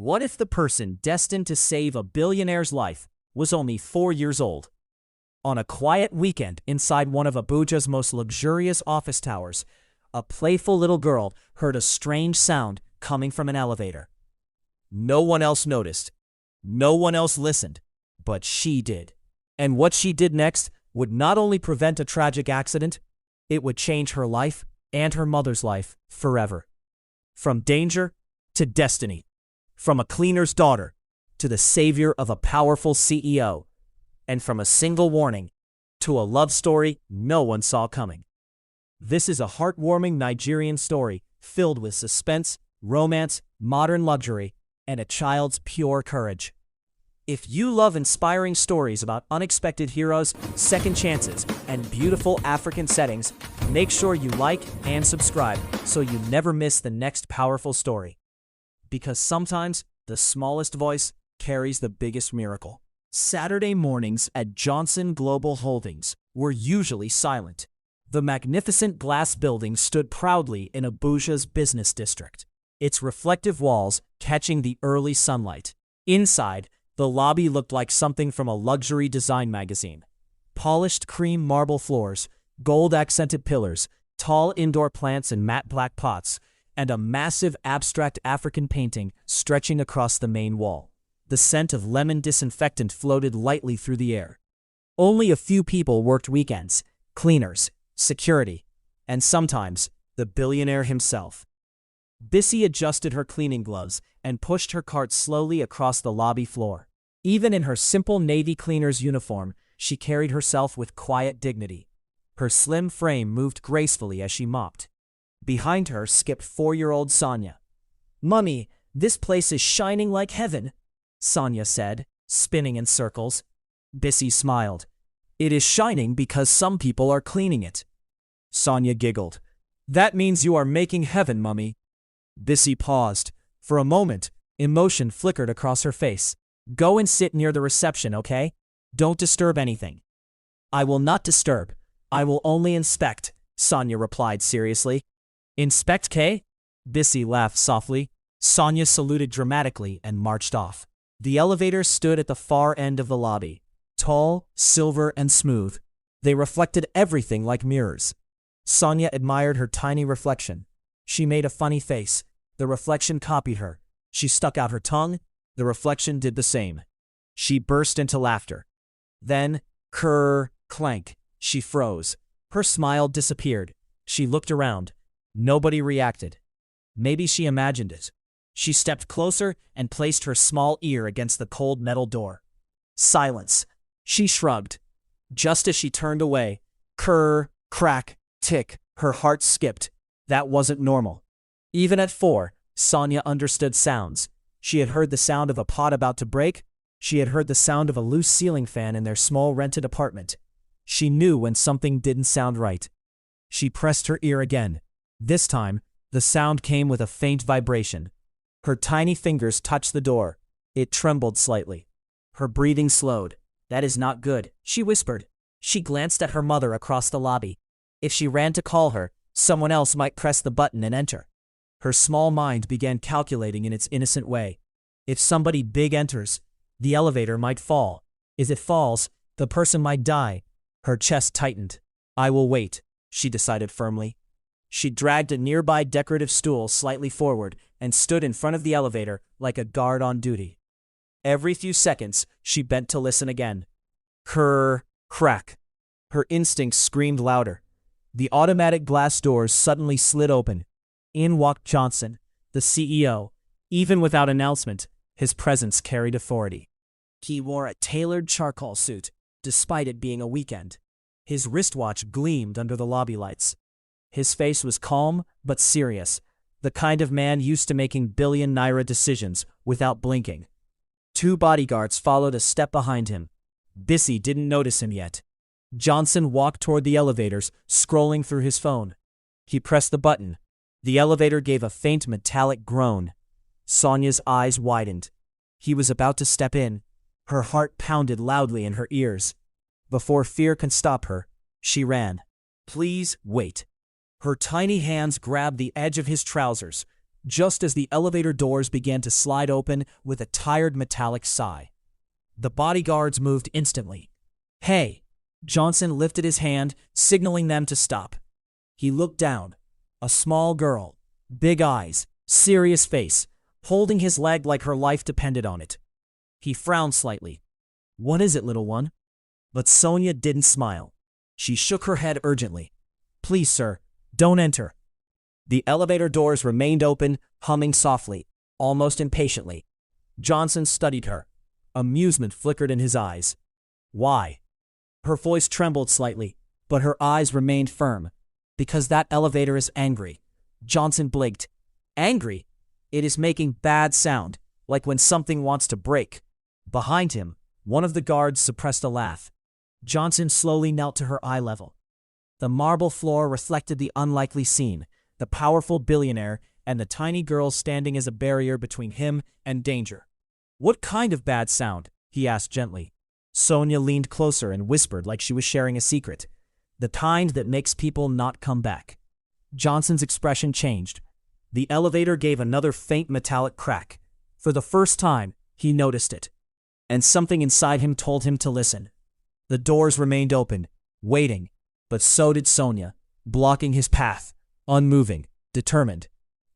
What if the person destined to save a billionaire's life was only 4 years old? On a quiet weekend inside one of Abuja's most luxurious office towers, a playful little girl heard a strange sound coming from an elevator. No one else noticed. No one else listened. But she did. And what she did next would not only prevent a tragic accident, it would change her life and her mother's life forever. From danger to destiny. From a cleaner's daughter to the savior of a powerful CEO. And from a single warning to a love story no one saw coming. This is a heartwarming Nigerian story filled with suspense, romance, modern luxury, and a child's pure courage. If you love inspiring stories about unexpected heroes, second chances, and beautiful African settings, make sure you like and subscribe so you never miss the next powerful story. Because sometimes the smallest voice carries the biggest miracle. Saturday mornings at Johnson Global Holdings were usually silent. The magnificent glass building stood proudly in Abuja's business district, its reflective walls catching the early sunlight. Inside, the lobby looked like something from a luxury design magazine. Polished cream marble floors, gold-accented pillars, tall indoor plants in matte black pots, and a massive abstract African painting stretching across the main wall. The scent of lemon disinfectant floated lightly through the air. Only a few people worked weekends: cleaners, security, and sometimes the billionaire himself. Bissy adjusted her cleaning gloves and pushed her cart slowly across the lobby floor. Even in her simple Navy cleaner's uniform, she carried herself with quiet dignity. Her slim frame moved gracefully as she mopped. Behind her skipped 4-year-old Sonia. "Mummy, this place is shining like heaven," Sonia said, spinning in circles. Bissy smiled. "It is shining because some people are cleaning it." Sonia giggled. "That means you are making heaven, Mummy." Bissy paused. For a moment, emotion flickered across her face. "Go and sit near the reception, okay? Don't disturb anything." "I will not disturb. I will only inspect," Sonia replied seriously. "Inspect, Kay?" Bissy laughed softly. Sonia saluted dramatically and marched off. The elevator stood at the far end of the lobby. Tall, silver, and smooth. They reflected everything like mirrors. Sonia admired her tiny reflection. She made a funny face. The reflection copied her. She stuck out her tongue. The reflection did the same. She burst into laughter. Then, clank, she froze. Her smile disappeared. She looked around. Nobody reacted. Maybe she imagined it. She stepped closer and placed her small ear against the cold metal door. Silence. She shrugged. Just as she turned away, crack, tick, her heart skipped. That wasn't normal. Even at 4, Sonia understood sounds. She had heard the sound of a pot about to break. She had heard the sound of a loose ceiling fan in their small rented apartment. She knew when something didn't sound right. She pressed her ear again. This time, the sound came with a faint vibration. Her tiny fingers touched the door. It trembled slightly. Her breathing slowed. "That is not good," she whispered. She glanced at her mother across the lobby. If she ran to call her, someone else might press the button and enter. Her small mind began calculating in its innocent way. If somebody big enters, the elevator might fall. If it falls, the person might die. Her chest tightened. "I will wait," she decided firmly. She dragged a nearby decorative stool slightly forward and stood in front of the elevator like a guard on duty. Every few seconds, she bent to listen again. Crack. Her instincts screamed louder. The automatic glass doors suddenly slid open. In walked Johnson, the CEO. Even without announcement, his presence carried authority. He wore a tailored charcoal suit, despite it being a weekend. His wristwatch gleamed under the lobby lights. His face was calm but serious, the kind of man used to making billion-naira decisions without blinking. 2 bodyguards followed a step behind him. Bissy didn't notice him yet. Johnson walked toward the elevators, scrolling through his phone. He pressed the button. The elevator gave a faint metallic groan. Sonia's eyes widened. He was about to step in. Her heart pounded loudly in her ears. Before fear could stop her, she ran. "Please wait." Her tiny hands grabbed the edge of his trousers. just as the elevator doors began to slide open with a tired metallic sigh. The bodyguards moved instantly. "Hey!" Johnson lifted his hand, signaling them to stop. He looked down. A small girl, big eyes, serious face, holding his leg like her life depended on it. He frowned slightly. "What is it, little one?" But Sonia didn't smile. She shook her head urgently. "Please, sir, don't enter." The elevator doors remained open, humming softly, almost impatiently. Johnson studied her. Amusement flickered in his eyes. "Why?" Her voice trembled slightly, but her eyes remained firm. "Because that elevator is angry." Johnson blinked. "Angry? It is making bad sound, like when something wants to break." Behind him, one of the guards suppressed a laugh. Johnson slowly knelt to her eye level. The marble floor reflected the unlikely scene, the powerful billionaire and the tiny girl standing as a barrier between him and danger. "What kind of bad sound?" he asked gently. Sonia leaned closer and whispered like she was sharing a secret. "The kind that makes people not come back." Johnson's expression changed. The elevator gave another faint metallic crack. For the first time, he noticed it. And something inside him told him to listen. The doors remained open, waiting, but so did Sonia, blocking his path, unmoving, determined.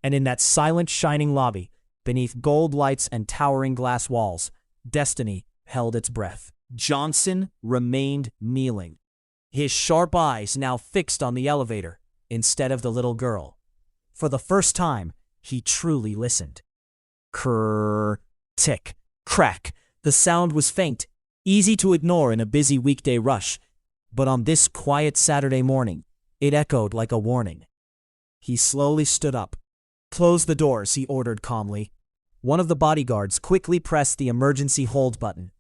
And in that silent, shining lobby, beneath gold lights and towering glass walls, destiny held its breath. Johnson remained kneeling, his sharp eyes now fixed on the elevator instead of the little girl. For the first time, he truly listened. Krrr, tick, crack. The sound was faint, easy to ignore in a busy weekday rush, but on this quiet Saturday morning, it echoed like a warning. He slowly stood up. "Close the doors," he ordered calmly. One of the bodyguards quickly pressed the emergency hold button.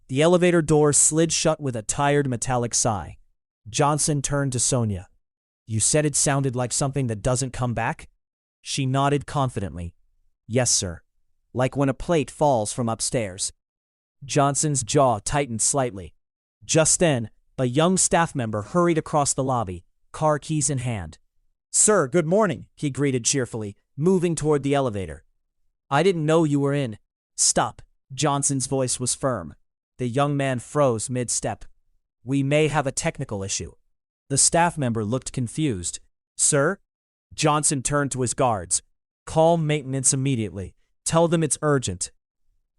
The elevator door slid shut with a tired metallic sigh. Johnson turned to Sonia. "You said it sounded like something that doesn't come back?" She nodded confidently. "Yes, sir. Like when a plate falls from upstairs." Johnson's jaw tightened slightly. Just then, a young staff member hurried across the lobby, car keys in hand. "Sir, good morning," he greeted cheerfully, moving toward the elevator. "I didn't know you were in." "Stop." Johnson's voice was firm. The young man froze mid-step. "We may have a technical issue." The staff member looked confused. "Sir?" Johnson turned to his guards. "Call maintenance immediately. Tell them it's urgent."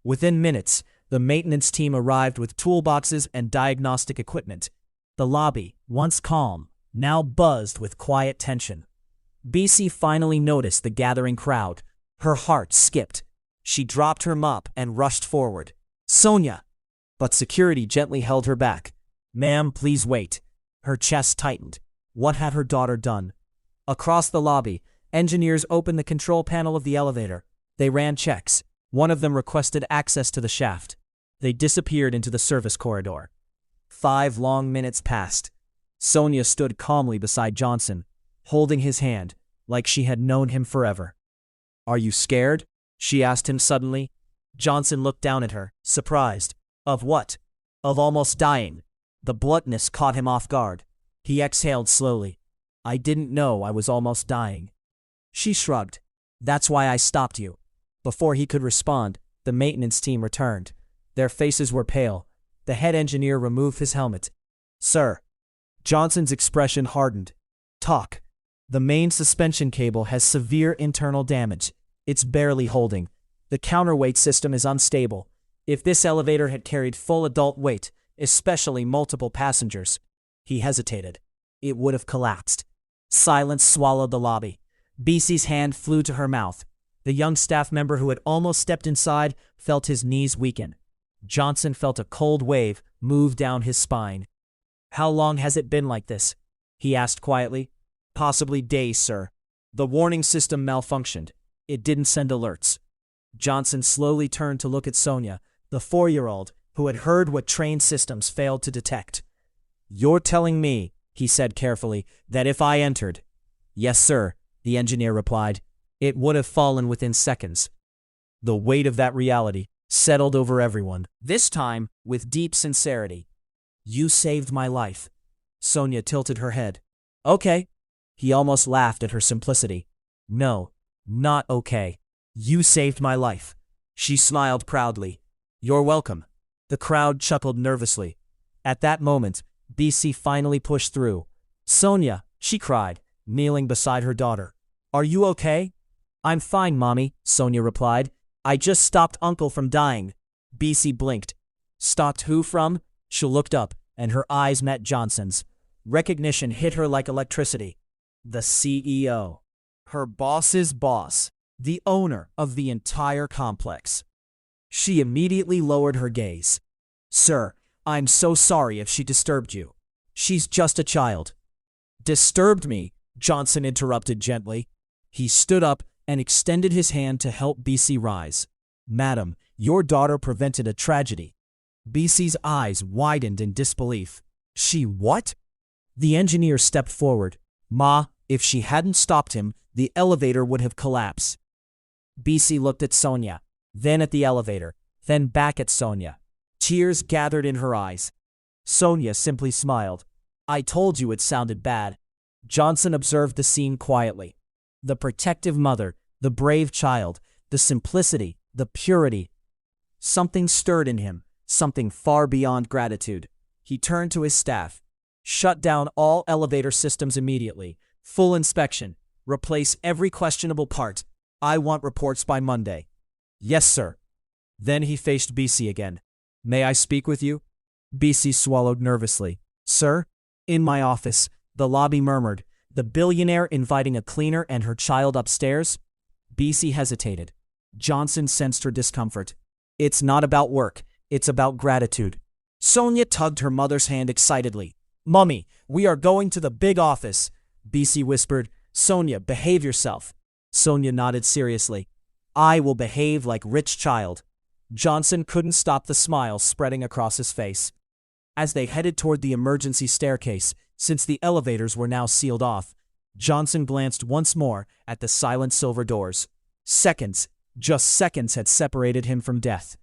Within minutes, the maintenance team arrived with toolboxes and diagnostic equipment. The lobby, once calm, now buzzed with quiet tension. BC finally noticed the gathering crowd. Her heart skipped. She dropped her mop and rushed forward. "Sonia!" But security gently held her back. "Ma'am, please wait." Her chest tightened. What had her daughter done? Across the lobby, engineers opened the control panel of the elevator. They ran checks. One of them requested access to the shaft. They disappeared into the service corridor. 5 long minutes passed. Sonia stood calmly beside Johnson, holding his hand like she had known him forever. "Are you scared?" she asked him suddenly. Johnson looked down at her, surprised. Of what? Of almost dying. The bluntness caught him off guard. He exhaled slowly. "I didn't know I was almost dying." She shrugged. "That's why I stopped you." Before he could respond, the maintenance team returned. Their faces were pale. The head engineer removed his helmet. "Sir." Johnson's expression hardened. "Talk." "The main suspension cable has severe internal damage. It's barely holding. The counterweight system is unstable. If this elevator had carried full adult weight, especially multiple passengers," he hesitated, "it would have collapsed." Silence swallowed the lobby. BC's hand flew to her mouth. The young staff member who had almost stepped inside felt his knees weaken. Johnson felt a cold wave move down his spine. "How long has it been like this?" he asked quietly. "Possibly days, sir. The warning system malfunctioned. It didn't send alerts." Johnson slowly turned to look at Sonia, the 4-year-old who had heard what trained systems failed to detect. "You're telling me," he said carefully, "that if I entered—" "Yes, sir," the engineer replied. "It would have fallen within seconds." The weight of that reality settled over everyone, this time with deep sincerity. "You saved my life." Sonia tilted her head. "Okay." He almost laughed at her simplicity. "No, Not okay. You saved my life. She smiled proudly. You're welcome. The crowd chuckled nervously. At that moment, BC finally pushed through. Sonia, she cried, kneeling beside her daughter. Are you okay? I'm fine, Mommy, Sonia replied. I just stopped Uncle from dying. BC blinked. Stopped who from? She looked up, and her eyes met Johnson's. Recognition hit her like electricity. The CEO. Her boss's boss. The owner of the entire complex. She immediately lowered her gaze. Sir, I'm so sorry if she disturbed you. She's just a child. Disturbed me, Johnson interrupted gently. He stood up and extended his hand to help BC rise. Madam, your daughter prevented a tragedy. BC's eyes widened in disbelief. She what? The engineer stepped forward. Ma, if she hadn't stopped him, the elevator would have collapsed. BC looked at Sonia, then at the elevator, then back at Sonia. Tears gathered in her eyes. Sonia simply smiled. I told you it sounded bad. Johnson observed the scene quietly. The protective mother, the brave child, the simplicity, the purity. Something stirred in him, something far beyond gratitude. He turned to his staff. Shut down all elevator systems immediately. Full inspection. Replace every questionable part. I want reports by Monday. Yes, sir. Then he faced BC again. May I speak with you? BC swallowed nervously. Sir? In my office, the lobby murmured. The billionaire inviting a cleaner and her child upstairs? BC hesitated. Johnson sensed her discomfort. It's not about work. It's about gratitude. Sonia tugged her mother's hand excitedly. Mummy, we are going to the big office. BC whispered. Sonia, behave yourself. Sonia nodded seriously. I will behave like rich child. Johnson couldn't stop the smile spreading across his face. As they headed toward the emergency staircase, since the elevators were now sealed off, Johnson glanced once more at the silent silver doors. Seconds, just seconds had separated him from death,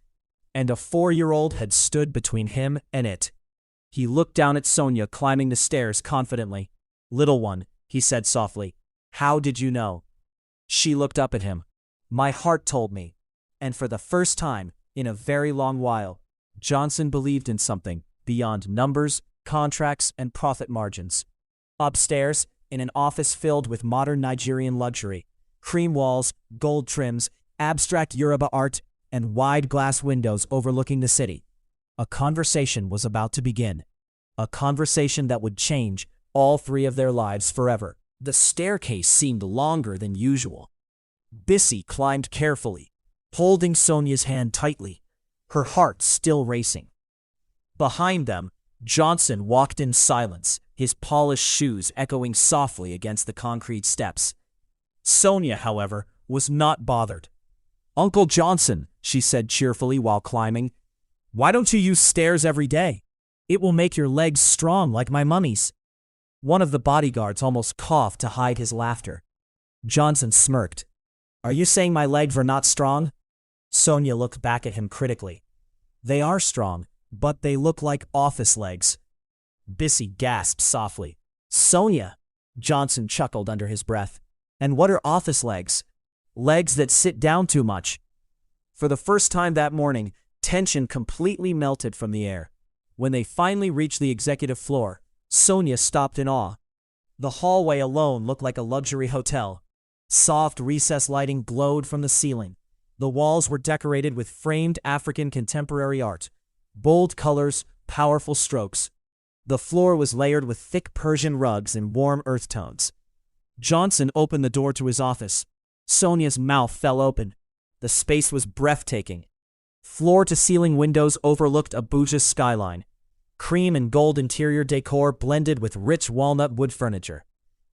and a 4-year-old had stood between him and it. He looked down at Sonia climbing the stairs confidently. Little one, he said softly, how did you know? She looked up at him. My heart told me. And for the first time, in a very long while, Johnson believed in something beyond numbers, contracts, and profit margins. Upstairs, in an office filled with modern Nigerian luxury, cream walls, gold trims, abstract Yoruba art, and wide glass windows overlooking the city, a conversation was about to begin. A conversation that would change all three of their lives forever. The staircase seemed longer than usual. BC climbed carefully, holding Sonia's hand tightly, her heart still racing. Behind them, Johnson walked in silence, his polished shoes echoing softly against the concrete steps. Sonia, however, was not bothered. Uncle Johnson, she said cheerfully while climbing, why don't you use stairs every day? It will make your legs strong like my mummy's. One of the bodyguards almost coughed to hide his laughter. Johnson smirked. Are you saying my legs are not strong? Sonia looked back at him critically. They are strong, but they look like office legs. BC gasped softly. Sonia! Johnson chuckled under his breath. And what are office legs? Legs that sit down too much. For the first time that morning, tension completely melted from the air. When they finally reached the executive floor, Sonia stopped in awe. The hallway alone looked like a luxury hotel. Soft recess lighting glowed from the ceiling. The walls were decorated with framed African contemporary art. Bold colors, powerful strokes. The floor was layered with thick Persian rugs in warm earth tones. Johnson opened the door to his office. Sonia's mouth fell open. The space was breathtaking. Floor-to-ceiling windows overlooked Abuja's skyline. Cream and gold interior decor blended with rich walnut wood furniture.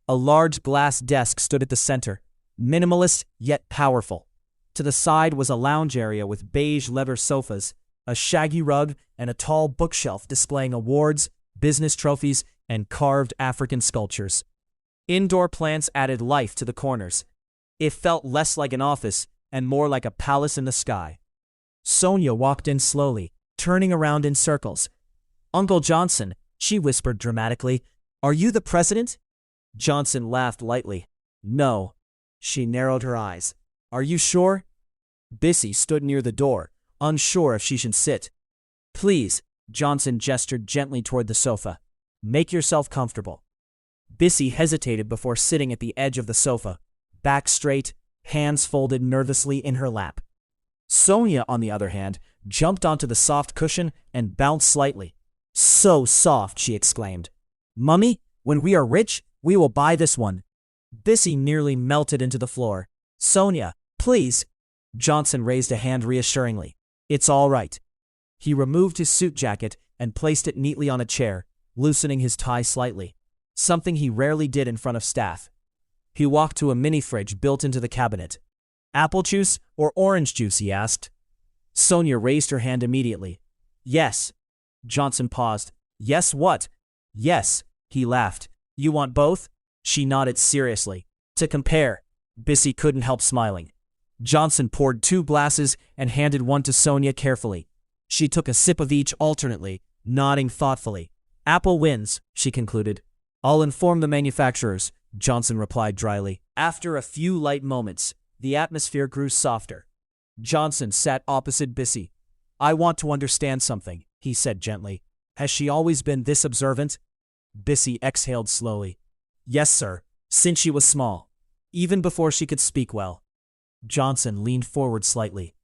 A large glass desk stood at the center, minimalist yet powerful. To the side was a lounge area with beige leather sofas, a shaggy rug, and a tall bookshelf displaying awards, business trophies, and carved African sculptures. Indoor plants added life to the corners. It felt less like an office and more like a palace in the sky. Sonia walked in slowly, turning around in circles. Uncle Johnson, she whispered dramatically, are you the president? Johnson laughed lightly. No. She narrowed her eyes. Are you sure? Bissy stood near the door, unsure if she should sit. Please, Johnson gestured gently toward the sofa. Make yourself comfortable. Bissy hesitated before sitting at the edge of the sofa, back straight, hands folded nervously in her lap. Sonia, on the other hand, jumped onto the soft cushion and bounced slightly. So soft, she exclaimed. Mummy, when we are rich, we will buy this one. Bissy nearly melted into the floor. Sonia, please. Johnson raised a hand reassuringly. It's all right. He removed his suit jacket and placed it neatly on a chair, loosening his tie slightly, something he rarely did in front of staff. He walked to a mini-fridge built into the cabinet. Apple juice or orange juice, he asked. Sonia raised her hand immediately. Yes. Johnson paused. Yes what? Yes, he laughed. You want both? She nodded seriously. To compare. Bissy couldn't help smiling. Johnson poured 2 glasses and handed one to Sonia carefully. She took a sip of each alternately, nodding thoughtfully. Apple wins, she concluded. I'll inform the manufacturers, Johnson replied dryly. After a few light moments, the atmosphere grew softer. Johnson sat opposite Bissy. I want to understand something, he said gently. Has she always been this observant? Bissy exhaled slowly. Yes, sir, since she was small. Even before she could speak well. Johnson leaned forward slightly.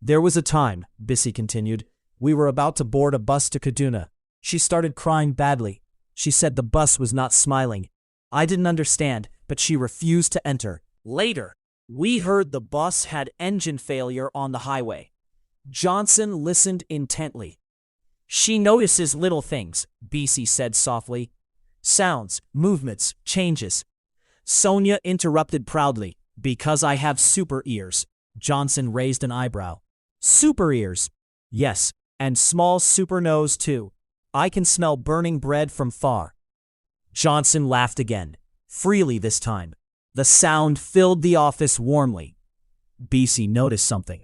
There was a time, Bissy continued, we were about to board a bus to Kaduna. She started crying badly. She said the bus was not smiling. I didn't understand, but she refused to enter. Later, we heard the bus had engine failure on the highway. Johnson listened intently. She notices little things, Bissy said softly. Sounds, movements, changes. Sonia interrupted proudly. Because I have super ears. Johnson raised an eyebrow. Super ears? Yes, and small super nose too. I can smell burning bread from far. Johnson laughed again, freely this time. The sound filled the office warmly. Bissy noticed something.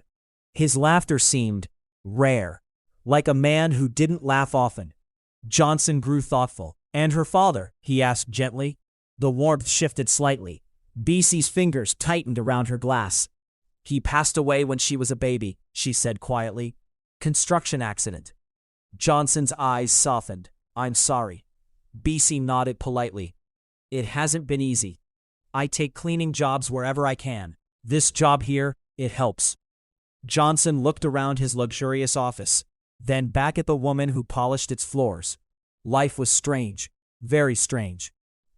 His laughter seemed rare, like a man who didn't laugh often. Johnson grew thoughtful. And her father? He asked gently. The warmth shifted slightly. Bissy's fingers tightened around her glass. He passed away when she was a baby, she said quietly. Construction accident. Johnson's eyes softened. I'm sorry. Bissy nodded politely. It hasn't been easy. I take cleaning jobs wherever I can. This job here, it helps. Johnson looked around his luxurious office, then back at the woman who polished its floors. Life was strange, very strange.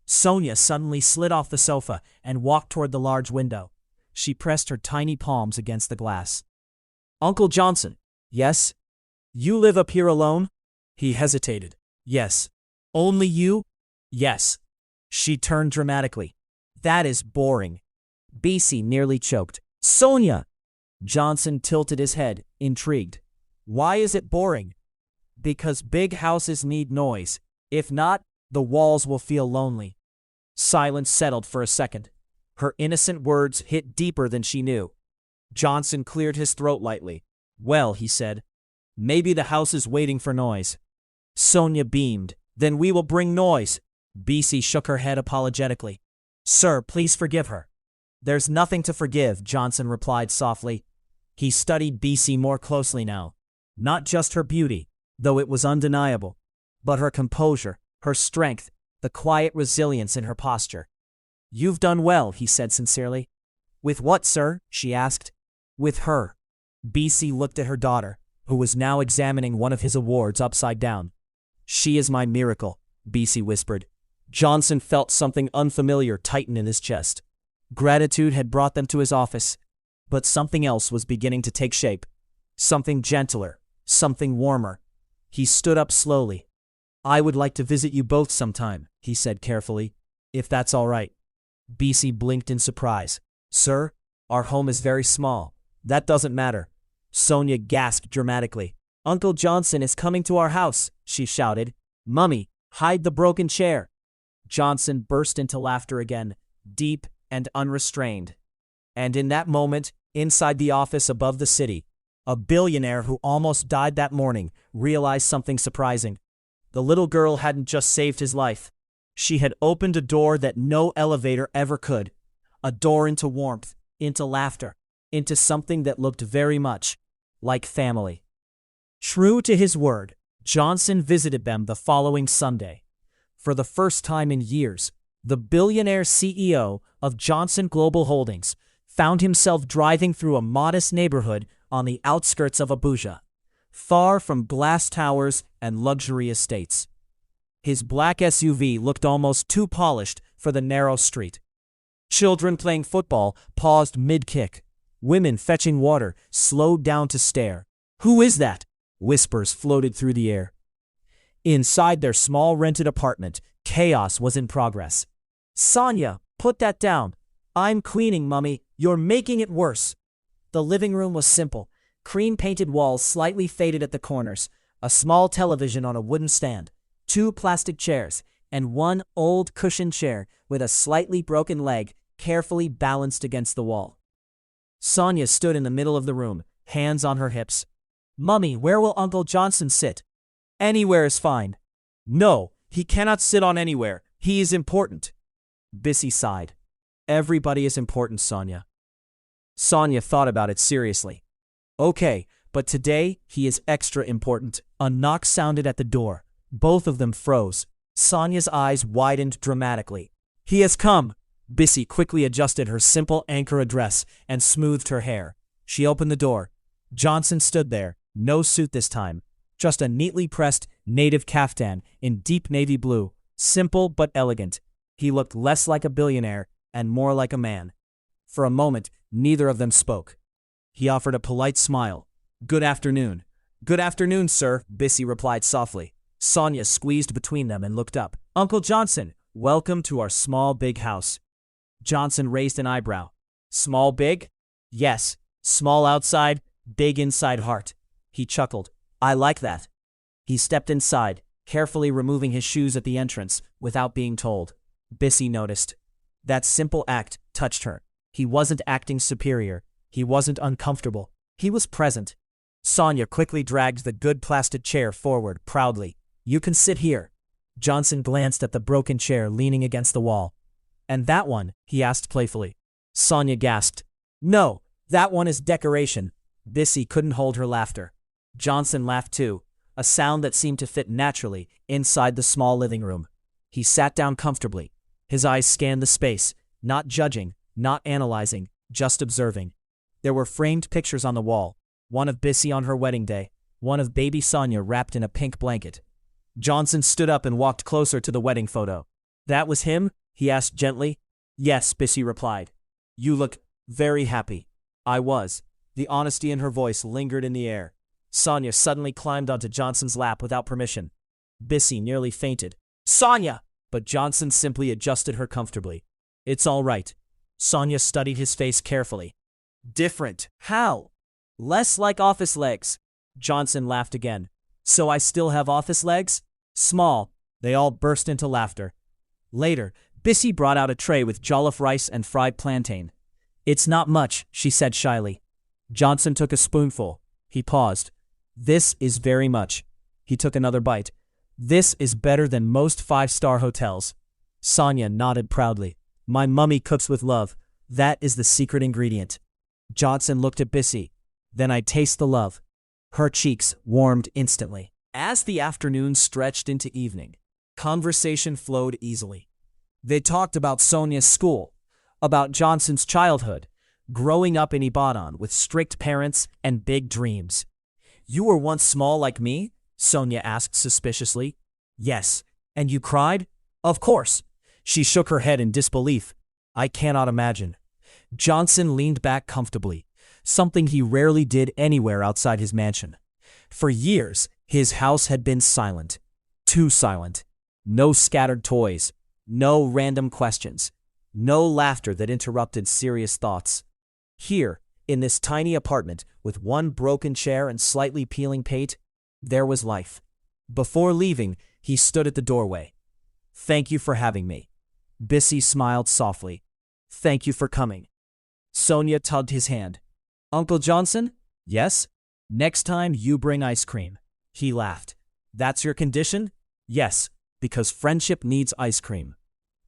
Sonia suddenly slid off the sofa and walked toward the large window. She pressed her tiny palms against the glass. Uncle Johnson. Yes? You live up here alone? He hesitated. Yes. Only you? Yes. She turned dramatically. That is boring. Bissy nearly choked. Sonia! Johnson tilted his head, intrigued. Why is it boring? Because big houses need noise. If not, the walls will feel lonely. Silence settled for a second. Her innocent words hit deeper than she knew. Johnson cleared his throat lightly. Well, he said, maybe the house is waiting for noise. Sonia beamed. Then we will bring noise. Bissy shook her head apologetically. Sir, please forgive her. There's nothing to forgive, Johnson replied softly. He studied Bissy more closely now. Not just her beauty, though it was undeniable, but her composure, her strength, the quiet resilience in her posture. You've done well, he said sincerely. With what, sir? She asked. With her. Bissy looked at her daughter, who was now examining one of his awards upside down. She is my miracle, Bissy whispered. Johnson felt something unfamiliar tighten in his chest. Gratitude had brought them to his office, but something else was beginning to take shape. Something gentler, something warmer. He stood up slowly. I would like to visit you both sometime, he said carefully, if that's all right. Bissy blinked in surprise. Sir, our home is very small. That doesn't matter. Sonia gasped dramatically. Uncle Johnson is coming to our house, she shouted. Mummy, hide the broken chair. Johnson burst into laughter again, deep and unrestrained. And in that moment, inside the office above the city, a billionaire who almost died that morning realized something surprising. The little girl hadn't just saved his life. She had opened a door that no elevator ever could. A door into warmth, into laughter, into something that looked very much like family. True to his word, Johnson visited them the following Sunday. For the first time in years, the billionaire CEO of Johnson Global Holdings found himself driving through a modest neighborhood on the outskirts of Abuja, far from glass towers and luxury estates. His black SUV looked almost too polished for the narrow street. Children playing football paused mid-kick. Women fetching water slowed down to stare. "Who is that?" whispers floated through the air. Inside their small rented apartment, chaos was in progress. "Sonia, put that down. I'm cleaning, Mummy. You're making it worse." The living room was simple. Cream-painted walls slightly faded at the corners, a small television on a wooden stand, 2 plastic chairs, and 1 old cushioned chair with a slightly broken leg carefully balanced against the wall. Sonia stood in the middle of the room, hands on her hips. "Mummy, where will Uncle Johnson sit?" "Anywhere is fine." "No, he cannot sit on anywhere. He is important." Bissy sighed. "Everybody is important, Sonia." Sonia thought about it seriously. "Okay, but today he is extra important." A knock sounded at the door. Both of them froze. Sonia's eyes widened dramatically. "He has come." Bissy quickly adjusted her simple Ankara dress and smoothed her hair. She opened the door. Johnson stood there, no suit this time, just a neatly pressed native kaftan in deep navy blue, simple but elegant. He looked less like a billionaire and more like a man. For a moment, neither of them spoke. He offered a polite smile. "Good afternoon." "Good afternoon, sir," Bissy replied softly. Sonia squeezed between them and looked up. "Uncle Johnson, welcome to our small big house." Johnson raised an eyebrow. "Small big?" "Yes, small outside, big inside heart." He chuckled. "I like that." He stepped inside, carefully removing his shoes at the entrance without being told. Bissy noticed. That simple act touched her. He wasn't acting superior. He wasn't uncomfortable. He was present. Sonia quickly dragged the good plastic chair forward proudly. "You can sit here." Johnson glanced at the broken chair leaning against the wall. "And that one?" he asked playfully. Sonia gasped. "No, that one is decoration." Bissy couldn't hold her laughter. Johnson laughed too, a sound that seemed to fit naturally inside the small living room. He sat down comfortably. His eyes scanned the space, not judging, not analyzing, just observing. There were framed pictures on the wall, one of Bissy on her wedding day, one of baby Sonia wrapped in a pink blanket. Johnson stood up and walked closer to the wedding photo. "That was him?" he asked gently. "Yes," Bissy replied. "You look very happy." "I was." The honesty in her voice lingered in the air. Sonia suddenly climbed onto Johnson's lap without permission. Bissy nearly fainted. "Sonia!" But Johnson simply adjusted her comfortably. "It's all right." Sonia studied his face carefully. "Different. How?" "Less like office legs." Johnson laughed again. "So I still have office legs?" "Small." They all burst into laughter. Later, Bissy brought out a tray with jollof rice and fried plantain. "It's not much," she said shyly. Johnson took a spoonful. He paused. "This is very much." He took another bite. "This is better than most 5-star hotels." Sonia nodded proudly. "My mummy cooks with love. That is the secret ingredient." Johnson looked at Bissy. "Then I taste the love." Her cheeks warmed instantly. As the afternoon stretched into evening, conversation flowed easily. They talked about Sonia's school, about Johnson's childhood, growing up in Ibadan with strict parents and big dreams. "You were once small like me?" Sonia asked suspiciously. "Yes." "And you cried?" "Of course." She shook her head in disbelief. "I cannot imagine." Johnson leaned back comfortably, something he rarely did anywhere outside his mansion. For years, his house had been silent. Too silent. No scattered toys. No random questions. No laughter that interrupted serious thoughts. Here, in this tiny apartment with one broken chair and slightly peeling paint, there was life. Before leaving, he stood at the doorway. "Thank you for having me." Bissy smiled softly. "Thank you for coming." Sonia tugged his hand. "Uncle Johnson?" "Yes?" "Next time you bring ice cream." He laughed. "That's your condition?" "Yes, because friendship needs ice cream."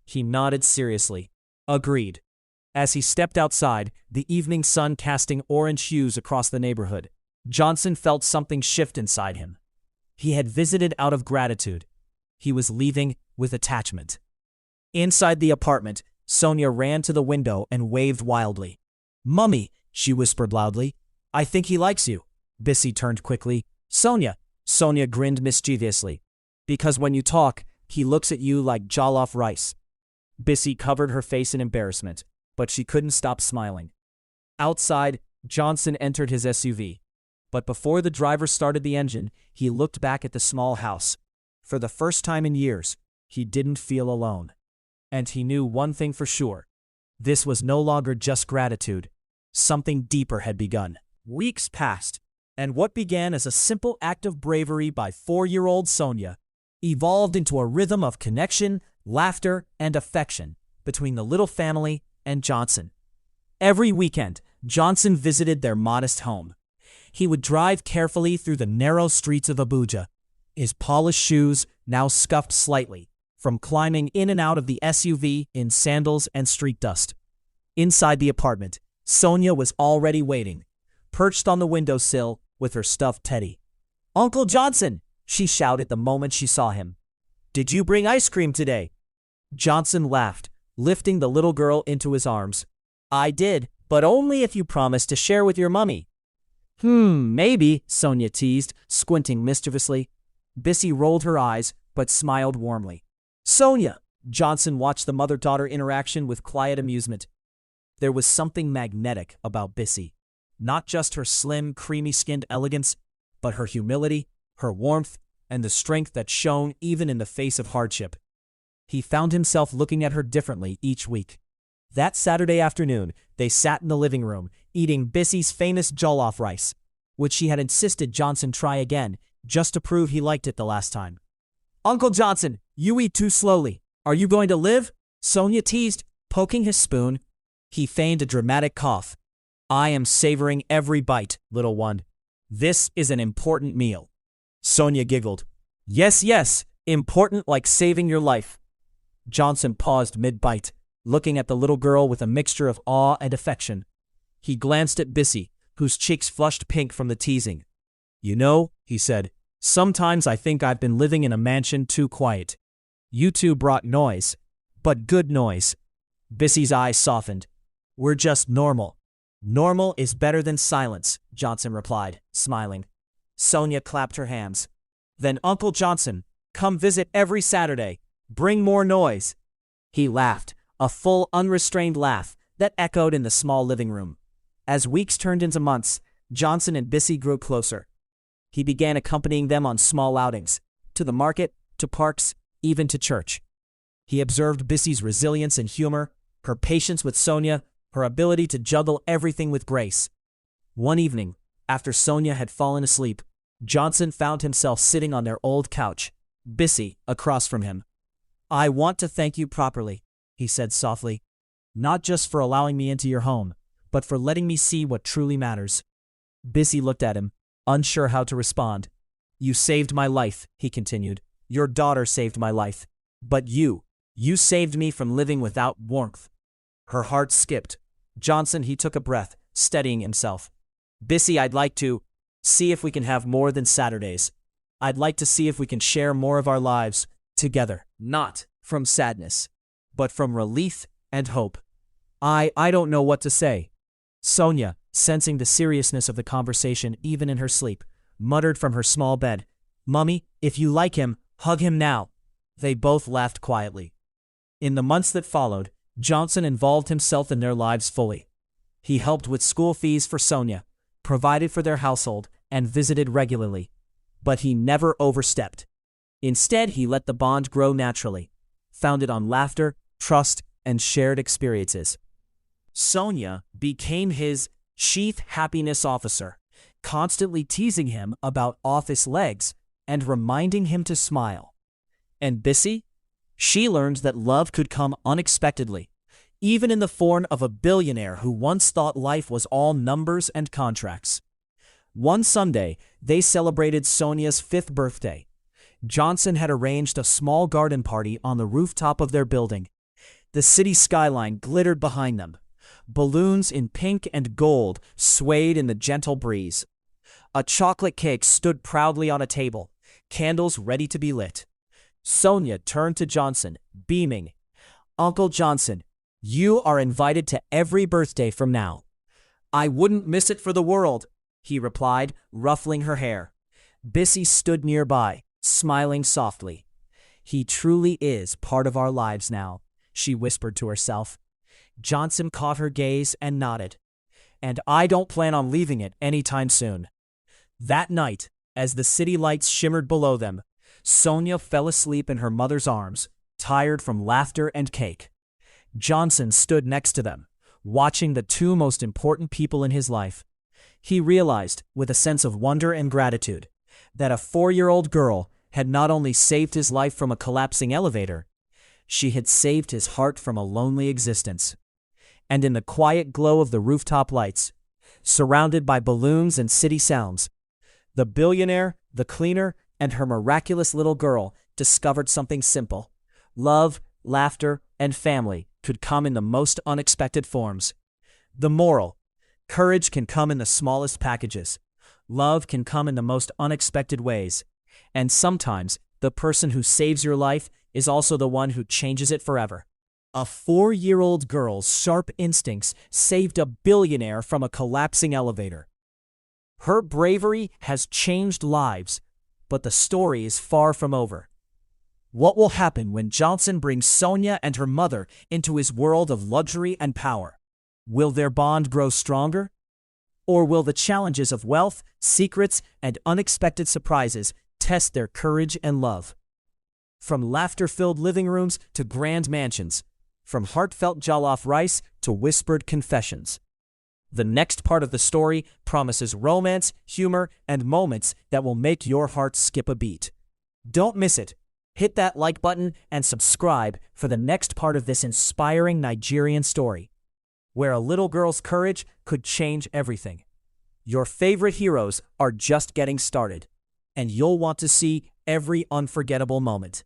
He nodded seriously. "Agreed." As he stepped outside, the evening sun casting orange hues across the neighborhood, Johnson felt something shift inside him. He had visited out of gratitude. He was leaving with attachment. Inside the apartment, Sonia ran to the window and waved wildly. "Mummy," she whispered loudly, "I think he likes you." Bissy turned quickly. Sonia grinned mischievously. "Because when you talk, he looks at you like jollof rice." Bissy covered her face in embarrassment, but she couldn't stop smiling. Outside, Johnson entered his SUV. But before the driver started the engine, he looked back at the small house. For the first time in years, he didn't feel alone. And he knew one thing for sure. This was no longer just gratitude. Something deeper had begun. Weeks passed, and what began as a simple act of bravery by 4-year-old Sonia evolved into a rhythm of connection, laughter, and affection between the little family and Johnson. Every weekend, Johnson visited their modest home. He would drive carefully through the narrow streets of Abuja, his polished shoes now scuffed slightly from climbing in and out of the SUV in sandals and street dust. Inside the apartment, Sonia was already waiting, perched on the windowsill with her stuffed teddy. "Uncle Johnson!" she shouted the moment she saw him. "Did you bring ice cream today?" Johnson laughed, lifting the little girl into his arms. "I did, but only if you promise to share with your mummy." Maybe," Sonia teased, squinting mischievously. Bissy rolled her eyes, but smiled warmly. "Sonia!" Johnson watched the mother-daughter interaction with quiet amusement. There was something magnetic about Bissy. Not just her slim, creamy-skinned elegance, but her humility, her warmth, and the strength that shone even in the face of hardship. He found himself looking at her differently each week. That Saturday afternoon, they sat in the living room, eating Bissy's famous jollof rice, which she had insisted Johnson try again, just to prove he liked it the last time. "Uncle Johnson, you eat too slowly. Are you going to live?" Sonia teased, poking his spoon. He feigned a dramatic cough. "I am savoring every bite, little one. This is an important meal." Sonia giggled. Yes, important like saving your life." Johnson paused mid-bite, looking at the little girl with a mixture of awe and affection. He glanced at Bissy, whose cheeks flushed pink from the teasing. "You know," he said, "sometimes I think I've been living in a mansion too quiet. You two brought noise, but good noise." Bissy's eyes softened. "We're just normal." "Normal is better than silence," Johnson replied, smiling. Sonia clapped her hands. "Then Uncle Johnson, come visit every Saturday. Bring more noise." He laughed, a full, unrestrained laugh that echoed in the small living room. As weeks turned into months, Johnson and Bissy grew closer. He began accompanying them on small outings, to the market, to parks, even to church. He observed Bissy's resilience and humor, her patience with Sonia, her ability to juggle everything with grace. One evening, after Sonia had fallen asleep, Johnson found himself sitting on their old couch, Bissy across from him. "I want to thank you properly," he said softly. "Not just for allowing me into your home, but for letting me see what truly matters." Bissy looked at him, unsure how to respond. "You saved my life," he continued. "Your daughter saved my life. But you saved me from living without warmth." Her heart skipped. Johnson, he took a breath, steadying himself. "Bissy, I'd like to see if we can have more than Saturdays. I'd like to see if we can share more of our lives together. Not from sadness, but from relief and hope." I don't know what to say." Sonia, sensing the seriousness of the conversation even in her sleep, muttered from her small bed, "Mummy, if you like him, hug him now." They both laughed quietly. In the months that followed, Johnson involved himself in their lives fully. He helped with school fees for Sonia, provided for their household, and visited regularly. But he never overstepped. Instead, he let the bond grow naturally, founded on laughter, trust, and shared experiences. Sonia became his chief happiness officer, constantly teasing him about office legs and reminding him to smile. And Bissy? She learned that love could come unexpectedly, even in the form of a billionaire who once thought life was all numbers and contracts. One Sunday, they celebrated Sonia's 5th birthday. Johnson had arranged a small garden party on the rooftop of their building. The city skyline glittered behind them, Balloons in pink and gold swayed in the gentle breeze. A chocolate cake stood proudly on a table, candles ready to be lit. Sonia turned to Johnson, beaming. "Uncle Johnson, you are invited to every birthday from now." "I wouldn't miss it for the world," he replied, ruffling her hair. Bissy stood nearby, smiling softly. "He truly is part of our lives now," she whispered to herself. Johnson caught her gaze and nodded. "And I don't plan on leaving it anytime soon." That night, as the city lights shimmered below them, Sonia fell asleep in her mother's arms, tired from laughter and cake. Johnson stood next to them, watching the two most important people in his life. He realized, with a sense of wonder and gratitude, that a 4-year-old girl had not only saved his life from a collapsing elevator, she had saved his heart from a lonely existence. And in the quiet glow of the rooftop lights, surrounded by balloons and city sounds, the billionaire, the cleaner, and her miraculous little girl discovered something simple. Love, laughter, and family could come in the most unexpected forms. The moral: courage can come in the smallest packages. Love can come in the most unexpected ways. And sometimes, the person who saves your life is also the one who changes it forever. A 4-year-old girl's sharp instincts saved a billionaire from a collapsing elevator. Her bravery has changed lives, but the story is far from over. What will happen when Johnson brings Sonia and her mother into his world of luxury and power? Will their bond grow stronger? Or will the challenges of wealth, secrets, and unexpected surprises test their courage and love? From laughter-filled living rooms to grand mansions, from heartfelt jollof rice to whispered confessions. The next part of the story promises romance, humor, and moments that will make your heart skip a beat. Don't miss it. Hit that like button and subscribe for the next part of this inspiring Nigerian story, where a little girl's courage could change everything. Your favorite heroes are just getting started, and you'll want to see every unforgettable moment.